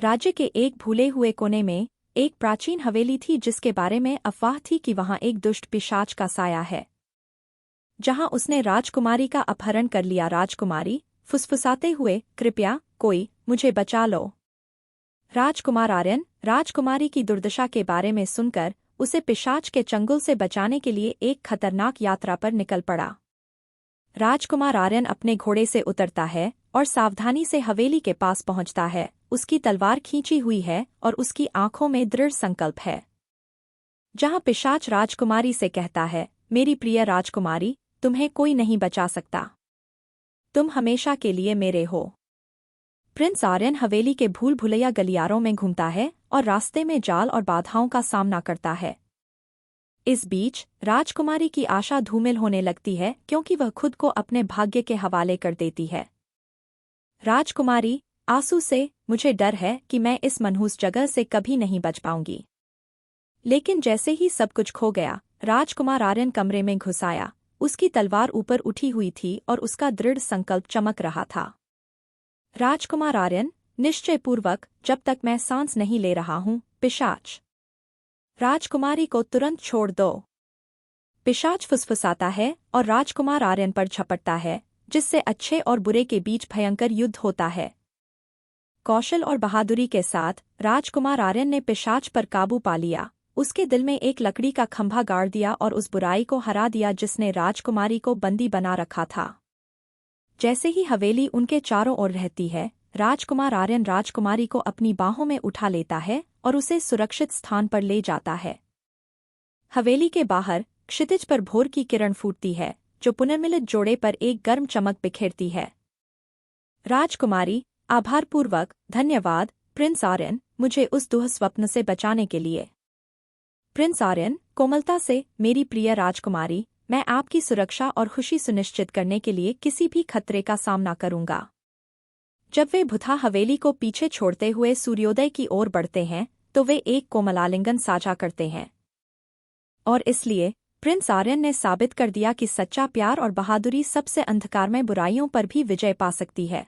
राज्य के एक भूले हुए कोने में एक प्राचीन हवेली थी जिसके बारे में अफवाह थी कि वहां एक दुष्ट पिशाच का साया है। जहां उसने राजकुमारी का अपहरण कर लिया। राजकुमारी फुसफुसाते हुए, कृपया कोई मुझे बचा लो। राजकुमार आर्यन राजकुमारी की दुर्दशा के बारे में सुनकर उसे पिशाच के चंगुल से बचाने के लिए एक खतरनाक यात्रा पर निकल पड़ा। राजकुमार आर्यन अपने घोड़े से उतरता है और सावधानी से हवेली के पास पहुंचता है। उसकी तलवार खींची हुई है और उसकी आंखों में दृढ़ संकल्प है। जहां पिशाच राजकुमारी से कहता है, मेरी प्रिय राजकुमारी, तुम्हें कोई नहीं बचा सकता। तुम हमेशा के लिए मेरे हो। प्रिंस आर्यन हवेली के भूल भुलैया गलियारों में घूमता है और रास्ते में जाल और बाधाओं का सामना करता है। इस बीच राजकुमारी की आशा धूमिल होने लगती है क्योंकि वह खुद को अपने भाग्य के हवाले कर देती है। राजकुमारी आंसू से, मुझे डर है कि मैं इस मनहूस जगह से कभी नहीं बच पाऊंगी। लेकिन जैसे ही सब कुछ खो गया, राजकुमार आर्यन कमरे में घुस आया। उसकी तलवार ऊपर उठी हुई थी और उसका दृढ़ संकल्प चमक रहा था। राजकुमार आर्यन, निश्चयपूर्वक, जब तक मैं सांस नहीं ले रहा हूं, पिशाच। राजकुमारी को तुरंत छोड़ दो। पिशाच फुसफुसाता है और राजकुमार आर्यन पर झपटता है, जिससे अच्छे और बुरे के बीच भयंकर युद्ध होता है। कौशल और बहादुरी के साथ राजकुमार आर्यन ने पिशाच पर काबू पा लिया। उसके दिल में एक लकड़ी का खंभा गाड़ दिया और उस बुराई को हरा दिया जिसने राजकुमारी को बंदी बना रखा था। जैसे ही हवेली उनके चारों ओर रहती है, राजकुमार आर्यन राजकुमारी को अपनी बाहों में उठा लेता है और उसे सुरक्षित स्थान पर ले जाता है। हवेली के बाहर क्षितिज पर भोर की किरण फूटती है, जो पुनर्मिलित जोड़े पर एक गर्म चमक बिखेरती है। राजकुमारी, आभारपूर्वक, धन्यवाद प्रिंस आर्यन, मुझे उस दुःस्वप्न से बचाने के लिए। प्रिंस आर्यन कोमलता से, मेरी प्रिय राजकुमारी, मैं आपकी सुरक्षा और खुशी सुनिश्चित करने के लिए किसी भी खतरे का सामना करूंगा। जब वे भुथा हवेली को पीछे छोड़ते हुए सूर्योदय की ओर बढ़ते हैं तो वे एक कोमल आलिंगन साझा करते हैं। और इसलिए प्रिंस आर्यन ने साबित कर दिया कि सच्चा प्यार और बहादुरी सबसे अंधकारमय बुराइयों पर भी विजय पा सकती है।